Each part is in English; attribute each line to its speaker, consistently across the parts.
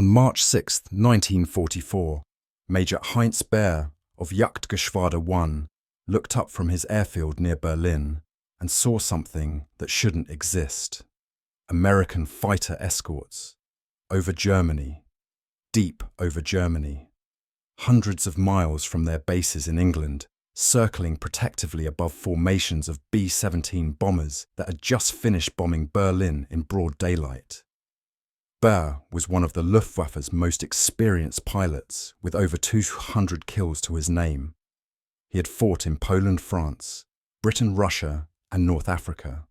Speaker 1: On March 6, 1944, Major Heinz Baer of Jagdgeschwader 1 looked up from his airfield near Berlin and saw something that shouldn't exist. American fighter escorts. Over Germany. Deep over Germany. Hundreds of miles from their bases in England, circling protectively above formations of B-17 bombers that had just finished bombing Berlin in broad daylight. Baer was one of the Luftwaffe's most experienced pilots, with over 200 kills to his name. He had fought in Poland, France, Britain, Russia, and North Africa.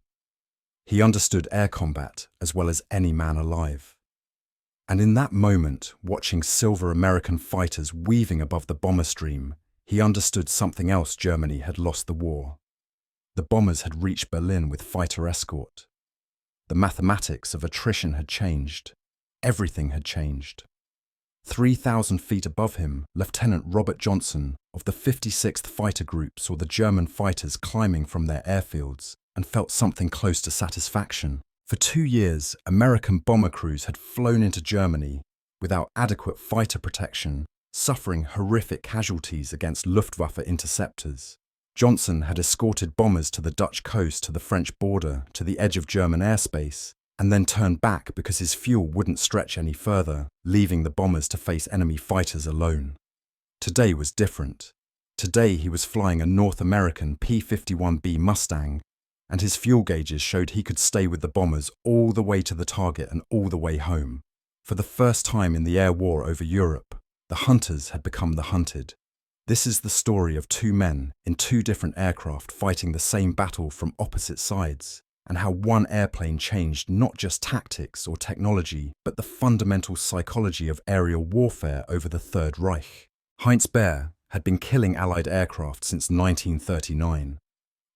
Speaker 1: He understood air combat as well as any man alive. And in that moment, watching silver American fighters weaving above the bomber stream, he understood something else. Germany had lost the war. The bombers had reached Berlin with fighter escort. The mathematics of attrition had changed. Everything had changed. 3,000 feet above him, Lieutenant Robert Johnson of the 56th Fighter Group saw the German fighters climbing from their airfields and felt something close to satisfaction. For 2 years, American bomber crews had flown into Germany without adequate fighter protection, suffering horrific casualties against Luftwaffe interceptors. Johnson had escorted bombers to the Dutch coast, to the French border, to the edge of German airspace, and then turned back because his fuel wouldn't stretch any further, leaving the bombers to face enemy fighters alone. Today was different. Today he was flying a North American P-51 Mustang, and his fuel gauges showed he could stay with the bombers all the way to the target and all the way home. For the first time in the air war over Europe, the hunters had become the hunted. This is the story of two men in two different aircraft fighting the same battle from opposite sides, and how one airplane changed not just tactics or technology, but the fundamental psychology of aerial warfare over the Third Reich. Heinz Baer had been killing Allied aircraft since 1939.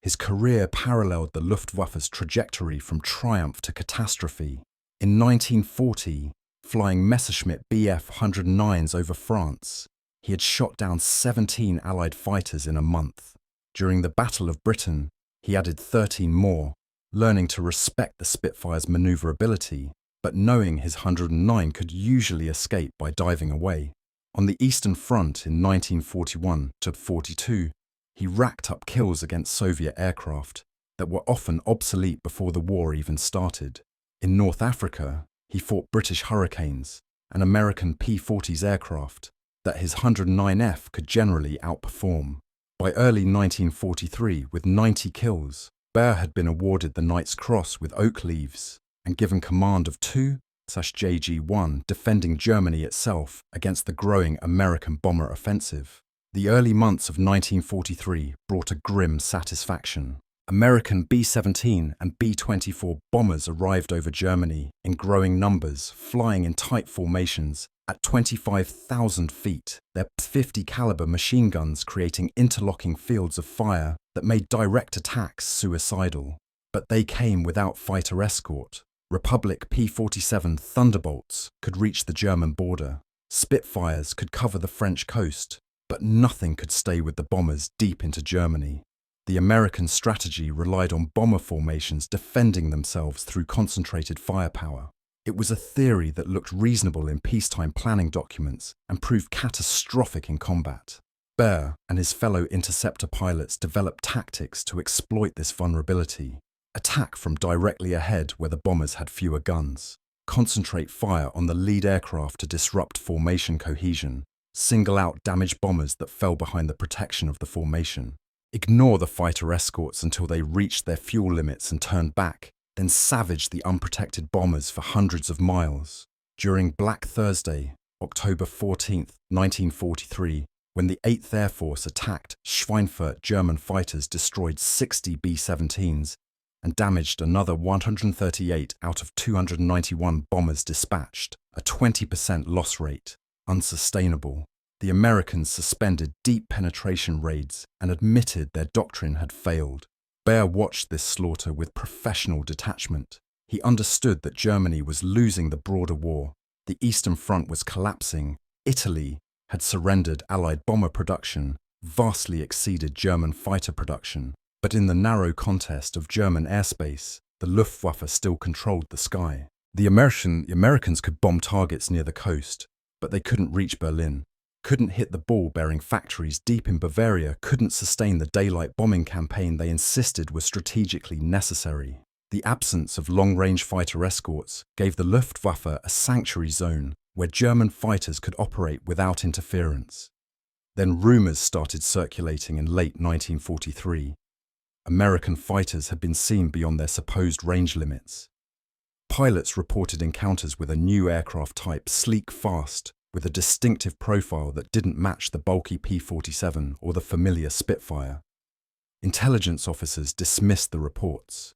Speaker 1: His career paralleled the Luftwaffe's trajectory from triumph to catastrophe. In 1940, flying Messerschmitt Bf 109s over France, he had shot down 17 Allied fighters in a month. During the Battle of Britain, he added 13 more, learning to respect the Spitfire's maneuverability, but knowing his 109 could usually escape by diving away. On the Eastern Front in 1941–42, he racked up kills against Soviet aircraft that were often obsolete before the war even started. In North Africa, he fought British Hurricanes, an American P-40s aircraft that his 109F could generally outperform. By early 1943, with 90 kills, Baer had been awarded the Knight's Cross with oak leaves and given command of 2-JG-1 defending Germany itself against the growing American bomber offensive. The early months of 1943 brought a grim satisfaction. American B-17 and B-24 bombers arrived over Germany in growing numbers, flying in tight formations at 25,000 feet, their .50 caliber machine guns creating interlocking fields of fire that made direct attacks suicidal. But they came without fighter escort. Republic P-47 Thunderbolts could reach the German border. Spitfires could cover the French coast, but nothing could stay with the bombers deep into Germany. The American strategy relied on bomber formations defending themselves through concentrated firepower. It was a theory that looked reasonable in peacetime planning documents and proved catastrophic in combat. Baer and his fellow interceptor pilots developed tactics to exploit this vulnerability. Attack from directly ahead where the bombers had fewer guns. Concentrate fire on the lead aircraft to disrupt formation cohesion. Single out damaged bombers that fell behind the protection of the formation. Ignore the fighter escorts until they reached their fuel limits and turned back, then savage the unprotected bombers for hundreds of miles. During Black Thursday, October 14, 1943, when the 8th Air Force attacked Schweinfurt, German fighters destroyed 60 B-17s and damaged another 138 out of 291 bombers dispatched, a 20% loss rate. Unsustainable. The Americans suspended deep penetration raids and admitted their doctrine had failed. Baer watched this slaughter with professional detachment. He understood that Germany was losing the broader war. The Eastern Front was collapsing. Italy had surrendered. Allied bomber production vastly exceeded German fighter production. But in the narrow contest of German airspace, the Luftwaffe still controlled the sky. The Americans could bomb targets near the coast, but they couldn't reach Berlin, couldn't hit the ball-bearing factories deep in Bavaria, couldn't sustain the daylight bombing campaign they insisted was strategically necessary. The absence of long-range fighter escorts gave the Luftwaffe a sanctuary zone where German fighters could operate without interference. Then rumors started circulating in late 1943. American fighters had been seen beyond their supposed range limits. Pilots reported encounters with a new aircraft type, sleek, fast, with a distinctive profile that didn't match the bulky P-47 or the familiar Spitfire. Intelligence officers dismissed the reports.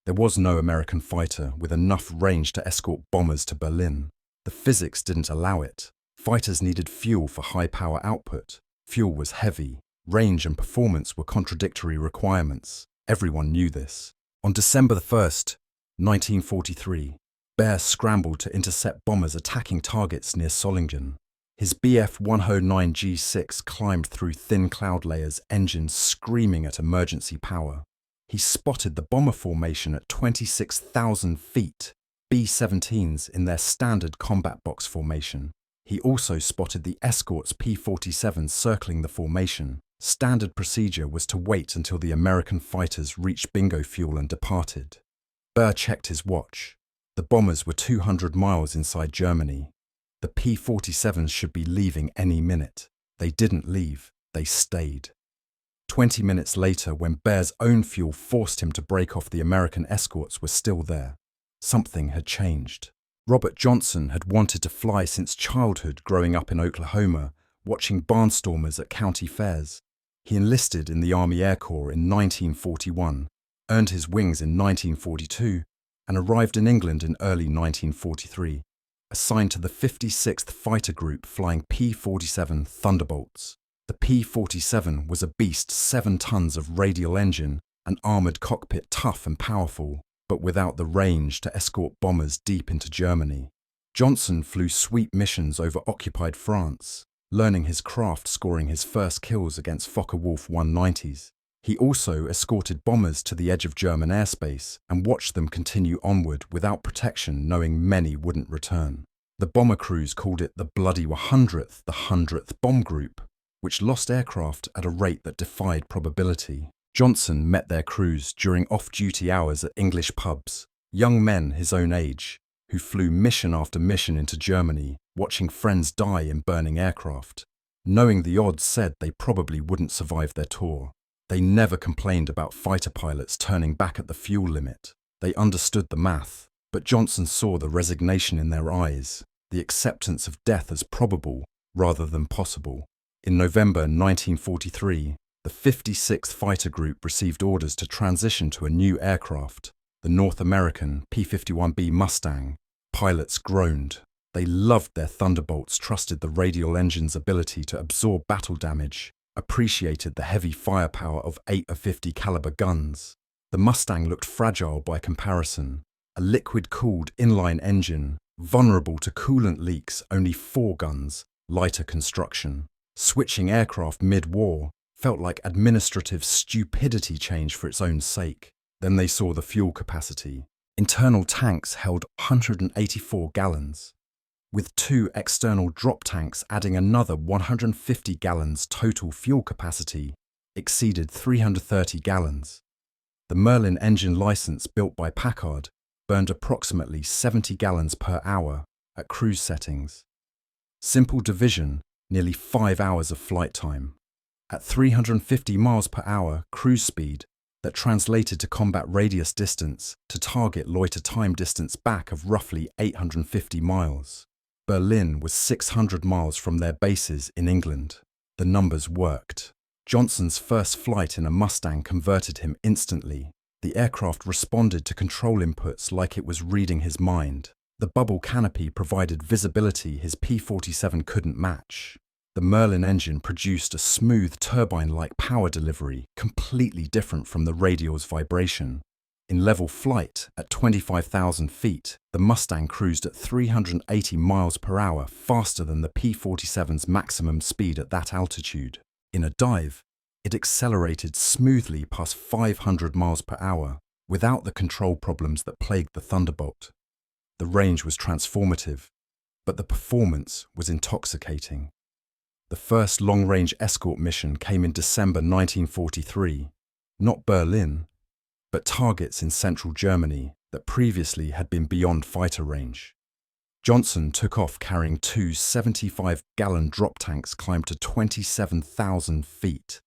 Speaker 1: There was no American fighter with enough range to escort bombers to Berlin. The physics didn't allow it. Fighters needed fuel for high-power output. Fuel was heavy. Range and performance were contradictory requirements. Everyone knew this. On December 1st, 1943, Baer scrambled to intercept bombers attacking targets near Solingen. His Bf-109 G6 climbed through thin cloud layers, engines screaming at emergency power. He spotted the bomber formation at 26,000 feet, B-17s in their standard combat box formation. He also spotted the escorts P-47 circling the formation. Standard procedure was to wait until the American fighters reached bingo fuel and departed. Baer checked his watch. The bombers were 200 miles inside Germany. The P-47s should be leaving any minute. They didn't leave, they stayed. 20 minutes later, when Baer's own fuel forced him to break off, the American escorts were still there. Something had changed. Robert Johnson had wanted to fly since childhood, growing up in Oklahoma, watching barnstormers at county fairs. He enlisted in the Army Air Corps in 1941, earned his wings in 1942, and arrived in England in early 1943, assigned to the 56th Fighter Group flying P-47 Thunderbolts. The P-47 was a beast, 7 tons of radial engine, an armoured cockpit, tough and powerful, but without the range to escort bombers deep into Germany. Johnson flew sweep missions over occupied France, learning his craft, scoring his first kills against Focke-Wulf 190s. He also escorted bombers to the edge of German airspace and watched them continue onward without protection, knowing many wouldn't return. The bomber crews called it the Bloody 100th, the 100th Bomb Group, which lost aircraft at a rate that defied probability. Johnson met their crews during off-duty hours at English pubs, young men his own age, who flew mission after mission into Germany, watching friends die in burning aircraft. Knowing the odds said they probably wouldn't survive their tour. They never complained about fighter pilots turning back at the fuel limit. They understood the math, but Johnson saw the resignation in their eyes, the acceptance of death as probable rather than possible. In November 1943, the 56th Fighter Group received orders to transition to a new aircraft, the North American P-51 Mustang. Pilots groaned. They loved their Thunderbolts, trusted the radial engine's ability to absorb battle damage, appreciated the heavy firepower of 8 of 50 caliber guns. The Mustang looked fragile by comparison, a liquid-cooled inline engine, vulnerable to coolant leaks, only 4 guns, lighter construction. Switching aircraft mid-war felt like administrative stupidity change for its own sake. Then they saw the fuel capacity. Internal tanks held 184 gallons. With 2 external drop tanks adding another 150 gallons, total fuel capacity exceeded 330 gallons. The Merlin engine license, built by Packard, burned approximately 70 gallons per hour at cruise settings. Simple division, nearly 5 hours of flight time. At 350 miles per hour cruise speed, that translated to combat radius distance to target loiter time distance back of roughly 850 miles. Berlin was 600 miles from their bases in England. The numbers worked. Johnson's first flight in a Mustang converted him instantly. The aircraft responded to control inputs like it was reading his mind. The bubble canopy provided visibility his P-47 couldn't match. The Merlin engine produced a smooth turbine-like power delivery, completely different from the radial's vibration. In level flight, at 25,000 feet, the Mustang cruised at 380 miles per hour, faster than the P-47's maximum speed at that altitude. In a dive, it accelerated smoothly past 500 miles per hour, without the control problems that plagued the Thunderbolt. The range was transformative, but the performance was intoxicating. The first long-range escort mission came in December 1943, not Berlin, but targets in central Germany that previously had been beyond fighter range. Johnson took off carrying two 75-gallon drop tanks climbed to 27,000 feet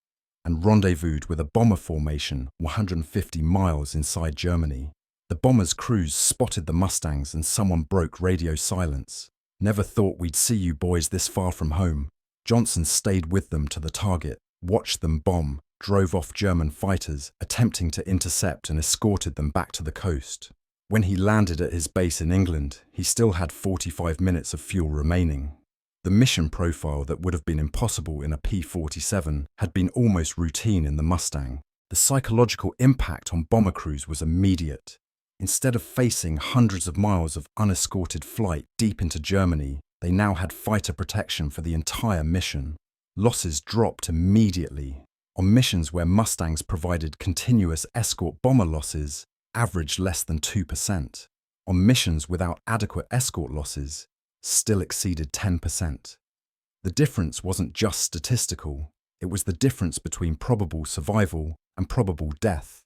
Speaker 1: and rendezvoused with a bomber formation 150 miles inside Germany. The bomber's crews spotted the Mustangs and someone broke radio silence. "Never thought we'd see you boys this far from home." Johnson stayed with them to the target, watched them bomb, drove off German fighters, attempting to intercept and escorted them back to the coast. When he landed at his base in England, he still had 45 minutes of fuel remaining. The mission profile that would have been impossible in a P-47 had been almost routine in the Mustang. The psychological impact on bomber crews was immediate. Instead of facing hundreds of miles of unescorted flight deep into Germany, they now had fighter protection for the entire mission. Losses dropped immediately. On missions where Mustangs provided continuous escort, bomber losses averaged less than 2%. On missions without adequate escort, losses still exceeded 10%. The difference wasn't just statistical, it was the difference between probable survival and probable death.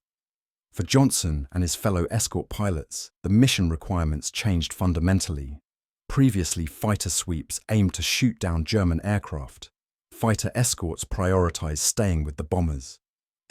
Speaker 1: For Johnson and his fellow escort pilots, the mission requirements changed fundamentally. Previously, fighter sweeps aimed to shoot down German aircraft. Fighter escorts prioritized staying with the bombers.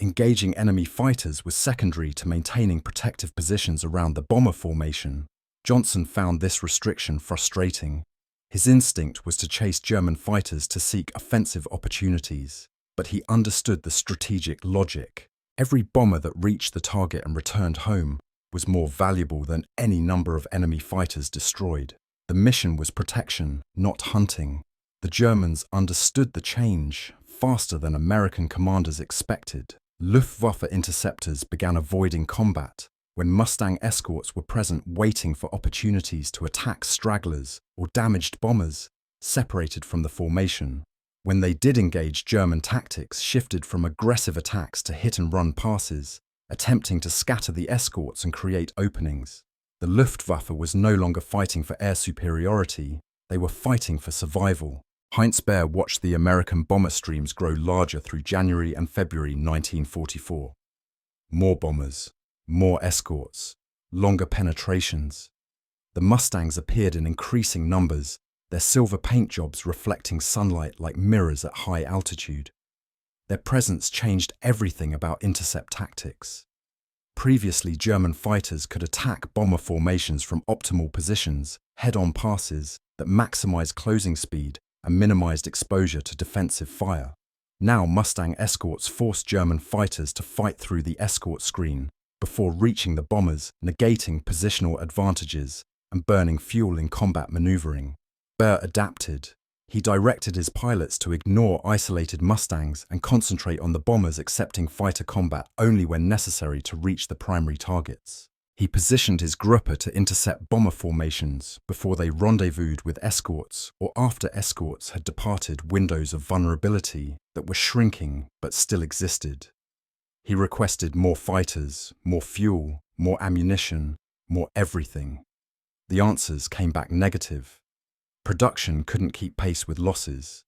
Speaker 1: Engaging enemy fighters was secondary to maintaining protective positions around the bomber formation. Johnson found this restriction frustrating. His instinct was to chase German fighters to seek offensive opportunities, but he understood the strategic logic. Every bomber that reached the target and returned home was more valuable than any number of enemy fighters destroyed. The mission was protection, not hunting. The Germans understood the change faster than American commanders expected. Luftwaffe interceptors began avoiding combat when Mustang escorts were present, waiting for opportunities to attack stragglers or damaged bombers separated from the formation. When they did engage, German tactics shifted from aggressive attacks to hit-and-run passes, attempting to scatter the escorts and create openings. The Luftwaffe was no longer fighting for air superiority, they were fighting for survival. Heinz Baer watched the American bomber streams grow larger through January and February 1944. More bombers, more escorts, longer penetrations. The Mustangs appeared in increasing numbers, their silver paint jobs reflecting sunlight like mirrors at high altitude. Their presence changed everything about intercept tactics. Previously, German fighters could attack bomber formations from optimal positions, head-on passes that maximized closing speed and minimized exposure to defensive fire. Now, Mustang escorts forced German fighters to fight through the escort screen before reaching the bombers, negating positional advantages and burning fuel in combat maneuvering. Baer adapted. He directed his pilots to ignore isolated Mustangs and concentrate on the bombers, accepting fighter combat only when necessary to reach the primary targets. He positioned his Gruppe to intercept bomber formations before they rendezvoused with escorts or after escorts had departed, windows of vulnerability that were shrinking but still existed. He requested more fighters, more fuel, more ammunition, more everything. The answers came back negative. Production couldn't keep pace with losses.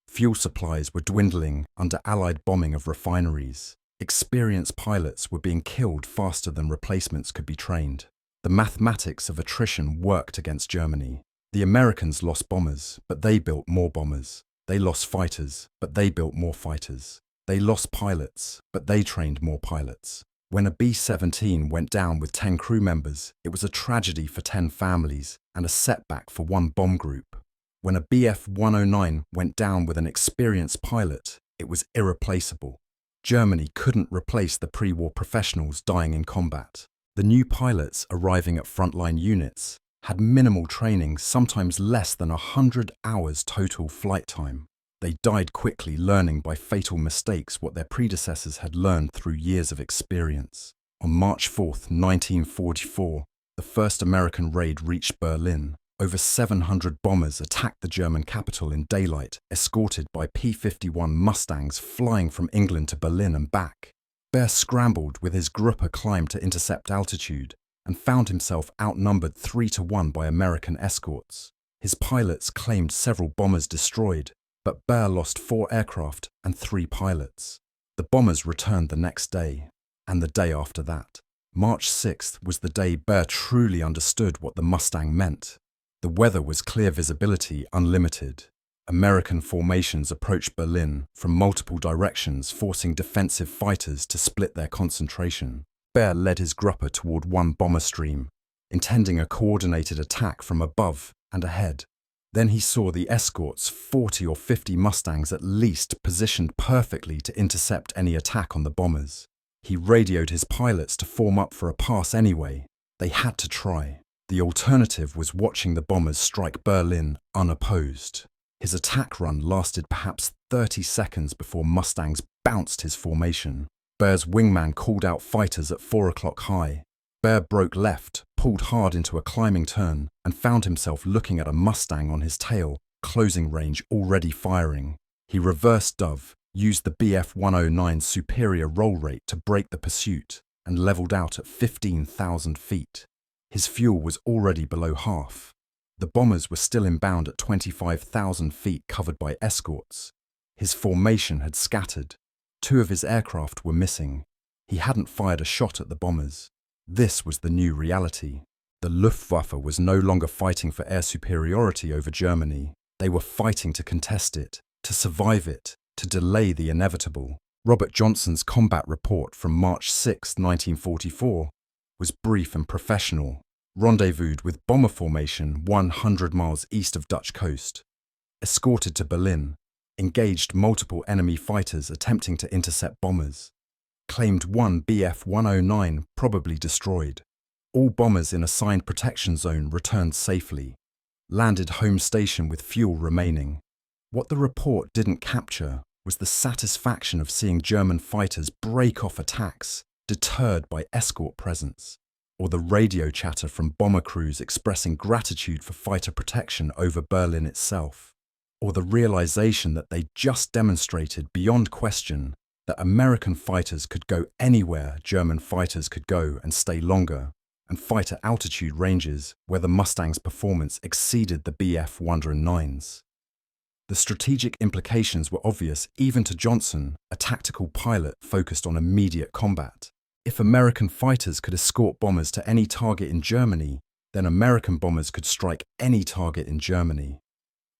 Speaker 1: Fuel supplies were dwindling under Allied bombing of refineries. Experienced pilots were being killed faster than replacements could be trained. The mathematics of attrition worked against Germany. The Americans lost bombers, but they built more bombers. They lost fighters, but they built more fighters. They lost pilots, but they trained more pilots. When a B-17 went down with 10 crew members, it was a tragedy for 10 families and a setback for one bomb group. When a Bf-109 went down with an experienced pilot, it was irreplaceable. Germany couldn't replace the pre-war professionals dying in combat. The new pilots arriving at frontline units had minimal training, sometimes less than 100 hours total flight time. They died quickly, learning by fatal mistakes what their predecessors had learned through years of experience. On March 4, 1944, the first American raid reached Berlin. Over 700 bombers attacked the German capital in daylight, escorted by P-51 Mustangs flying from England to Berlin and back. Baer scrambled with his Gruppe climb to intercept altitude and found himself outnumbered 3-1 by American escorts. His pilots claimed several bombers destroyed, but Baer lost 4 aircraft and 3 pilots. The bombers returned the next day, and the day after that. March 6th was the day Baer truly understood what the Mustang meant. The weather was clear visibility unlimited. American formations approached Berlin from multiple directions, forcing defensive fighters to split their concentration. Baer led his Gruppe toward one bomber stream, intending a coordinated attack from above and ahead. Then he saw the escorts, 40 or 50 Mustangs at least, positioned perfectly to intercept any attack on the bombers. He radioed his pilots to form up for a pass anyway. They had to try. The alternative was watching the bombers strike Berlin unopposed. His attack run lasted perhaps 30 seconds before Mustangs bounced his formation. Baer's wingman called out fighters at 4 o'clock high. Baer broke left, pulled hard into a climbing turn, and found himself looking at a Mustang on his tail, closing range already firing. He reversed dove, used the Bf-109's superior roll rate to break the pursuit, and leveled out at 15,000 feet. His fuel was already below half. The bombers were still inbound at 25,000 feet covered by escorts. His formation had scattered. 2 of his aircraft were missing. He hadn't fired a shot at the bombers. This was the new reality. The Luftwaffe was no longer fighting for air superiority over Germany. They were fighting to contest it, to survive it, to delay the inevitable. Robert Johnson's combat report from March 6, 1944, was brief and professional. Rendezvoused with bomber formation 100 miles east of Dutch coast. Escorted to Berlin. Engaged multiple enemy fighters attempting to intercept bombers. Claimed 1 Bf-109 probably destroyed. All bombers in assigned protection zone returned safely. Landed home station with fuel remaining. What the report didn't capture was the satisfaction of seeing German fighters break off attacks, deterred by escort presence, or the radio chatter from bomber crews expressing gratitude for fighter protection over Berlin itself, or the realization that they just demonstrated beyond question that American fighters could go anywhere German fighters could go and stay longer, and fight at altitude ranges where the Mustang's performance exceeded the Bf-109's. The strategic implications were obvious even to Johnson, a tactical pilot focused on immediate combat. If American fighters could escort bombers to any target in Germany, then American bombers could strike any target in Germany.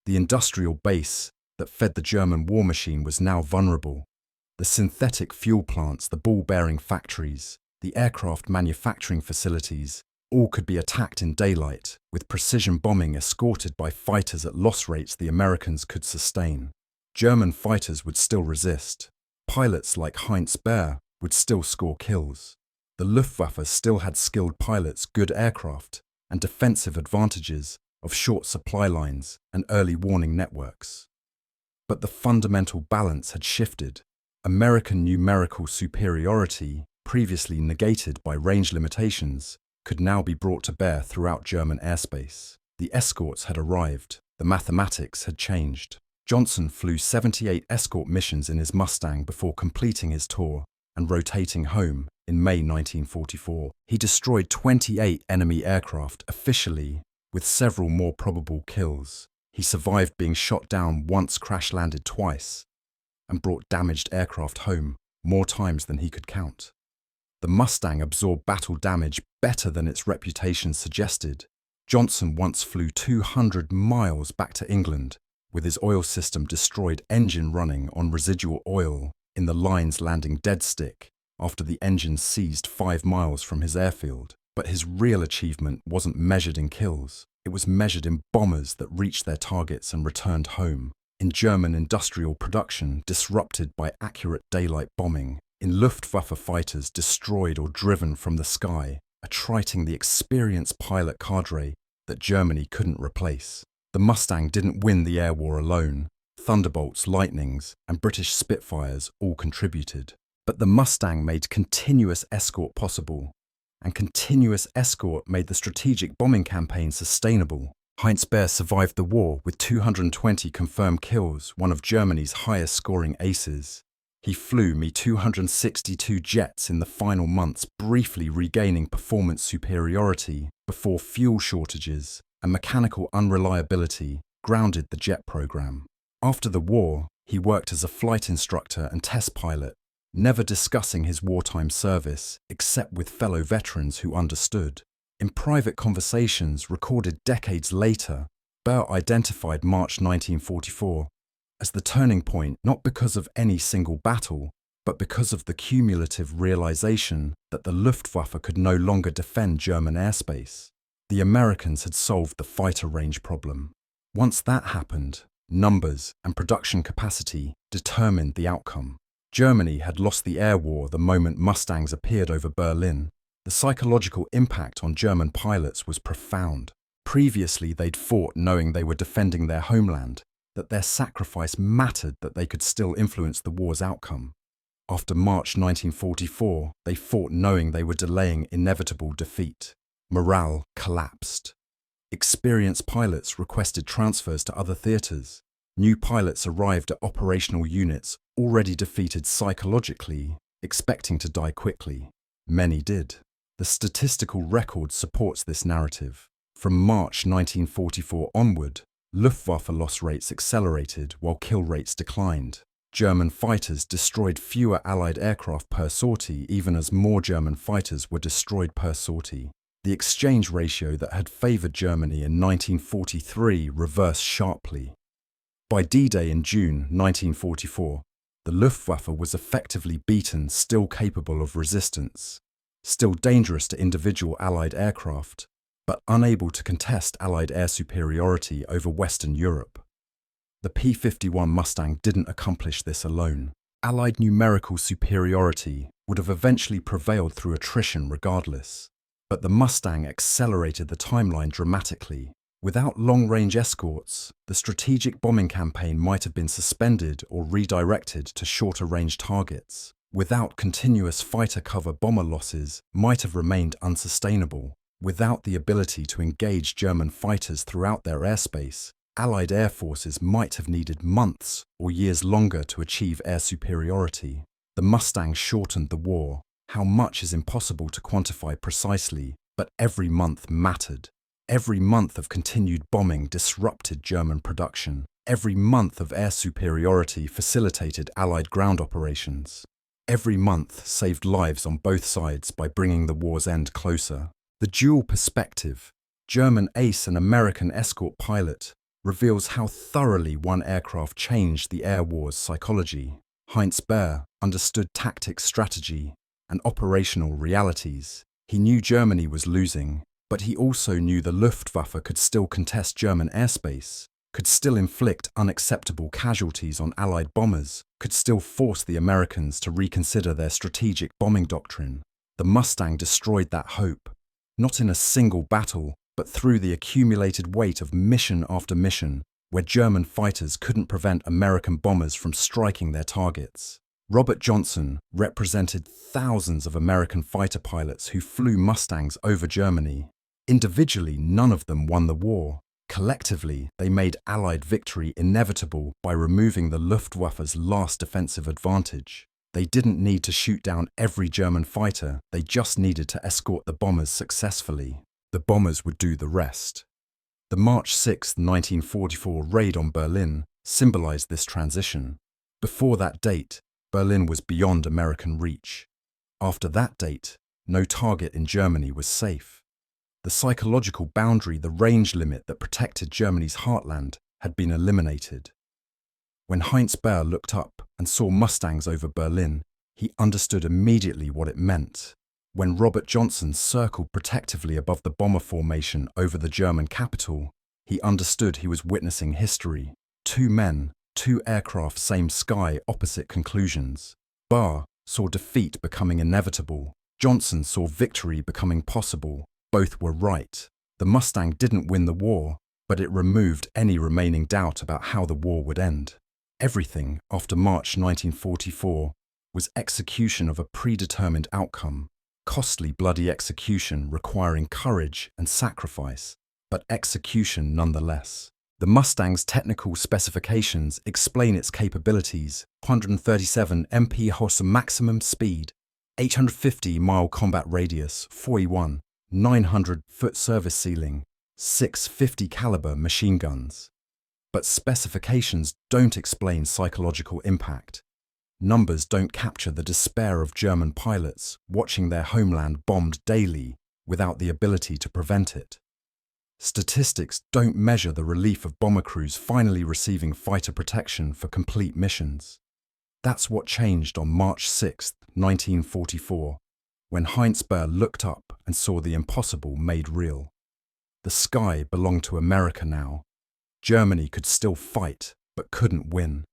Speaker 1: The industrial base that fed the German war machine was now vulnerable. The synthetic fuel plants, the ball-bearing factories, the aircraft manufacturing facilities, all could be attacked in daylight, with precision bombing escorted by fighters at loss rates the Americans could sustain. German fighters would still resist. Pilots like Heinz Baer would still score kills. The Luftwaffe still had skilled pilots, good aircraft, and defensive advantages of short supply lines and early warning networks. But the fundamental balance had shifted. American numerical superiority, previously negated by range limitations, could now be brought to bear throughout German airspace. The escorts had arrived. The mathematics had changed. Johnson flew 78 escort missions in his Mustang before completing his tour and rotating home in May 1944. He destroyed 28 enemy aircraft officially, with several more probable kills. He survived being shot down once, crash-landed twice, and brought damaged aircraft home more times than he could count. The Mustang absorbed battle damage better than its reputation suggested. Johnson once flew 200 miles back to England with his oil system destroyed, engine running on residual oil in the line's landing dead stick after the engine seized 5 miles from his airfield. But his real achievement wasn't measured in kills. It was measured in bombers that reached their targets and returned home. In German industrial production disrupted by accurate daylight bombing. In Luftwaffe fighters destroyed or driven from the sky, attriting the experienced pilot cadre that Germany couldn't replace. The Mustang didn't win the air war alone. Thunderbolts, Lightnings, and British Spitfires all contributed. But the Mustang made continuous escort possible, and continuous escort made the strategic bombing campaign sustainable. Heinz Baer survived the war with 220 confirmed kills, one of Germany's highest scoring aces. He flew Me-262 jets in the final months, briefly regaining performance superiority before fuel shortages and mechanical unreliability grounded the jet program. After the war, he worked as a flight instructor and test pilot, never discussing his wartime service except with fellow veterans who understood. In private conversations recorded decades later, Burr identified March 1944 as the turning point not because of any single battle, but because of the cumulative realization that the Luftwaffe could no longer defend German airspace. The Americans had solved the fighter range problem. Once that happened, numbers and production capacity determined the outcome. Germany had lost the air war the moment Mustangs appeared over Berlin. The psychological impact on German pilots was profound. Previously, they'd fought knowing they were defending their homeland, that their sacrifice mattered, that they could still influence the war's outcome. After March 1944, they fought knowing they were delaying inevitable defeat. Morale collapsed. Experienced pilots requested transfers to other theatres. New pilots arrived at operational units already defeated psychologically, expecting to die quickly. Many did. The statistical record supports this narrative. From March 1944 onward, Luftwaffe loss rates accelerated while kill rates declined. German fighters destroyed fewer Allied aircraft per sortie, even as more German fighters were destroyed per sortie. The exchange ratio that had favoured Germany in 1943 reversed sharply. By D-Day in June 1944, the Luftwaffe was effectively beaten, still capable of resistance, still dangerous to individual Allied aircraft, but unable to contest Allied air superiority over Western Europe. The P-51 Mustang didn't accomplish this alone. Allied numerical superiority would have eventually prevailed through attrition regardless. But the Mustang accelerated the timeline dramatically. Without long-range escorts, the strategic bombing campaign might have been suspended or redirected to shorter-range targets. Without continuous fighter cover, bomber losses might have remained unsustainable. Without the ability to engage German fighters throughout their airspace, Allied air forces might have needed months or years longer to achieve air superiority. The Mustang shortened the war. How much is impossible to quantify precisely, but every month mattered. Every month of continued bombing disrupted German production. Every month of air superiority facilitated Allied ground operations. Every month saved lives on both sides by bringing the war's end closer. The dual perspective, German ace and American escort pilot, reveals how thoroughly one aircraft changed the air war's psychology. Heinz Baer understood tactics, strategy, and operational realities. He knew Germany was losing, but he also knew the Luftwaffe could still contest German airspace, could still inflict unacceptable casualties on Allied bombers, could still force the Americans to reconsider their strategic bombing doctrine. The Mustang destroyed that hope, not in a single battle, but through the accumulated weight of mission after mission, where German fighters couldn't prevent American bombers from striking their targets. Robert Johnson represented thousands of American fighter pilots who flew Mustangs over Germany. Individually, none of them won the war. Collectively, they made Allied victory inevitable by removing the Luftwaffe's last defensive advantage. They didn't need to shoot down every German fighter, they just needed to escort the bombers successfully. The bombers would do the rest. The March 6, 1944 raid on Berlin symbolized this transition. Before that date, Berlin was beyond American reach. After that date, no target in Germany was safe. The psychological boundary, the range limit that protected Germany's heartland, had been eliminated. When Heinz Baer looked up and saw Mustangs over Berlin, he understood immediately what it meant. When Robert Johnson circled protectively above the bomber formation over the German capital, he understood he was witnessing history. Two men, two aircraft, same sky, opposite conclusions. Baer saw defeat becoming inevitable. Johnson saw victory becoming possible. Both were right. The Mustang didn't win the war, but it removed any remaining doubt about how the war would end. Everything after March 1944 was execution of a predetermined outcome. Costly, bloody execution requiring courage and sacrifice, but execution nonetheless. The Mustang's technical specifications explain its capabilities: 137 mph maximum speed, 850-mile combat radius, 41, 900-foot service ceiling, 650 caliber machine guns. But specifications don't explain psychological impact. Numbers don't capture the despair of German pilots watching their homeland bombed daily without the ability to prevent it. Statistics don't measure the relief of bomber crews finally receiving fighter protection for complete missions. That's what changed on March 6, 1944, when Heinz Baer looked up and saw the impossible made real. The sky belonged to America now. Germany could still fight, but couldn't win.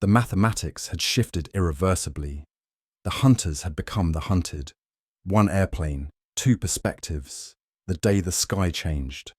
Speaker 1: The mathematics had shifted irreversibly. The hunters had become the hunted. One airplane, two perspectives, the day the sky changed.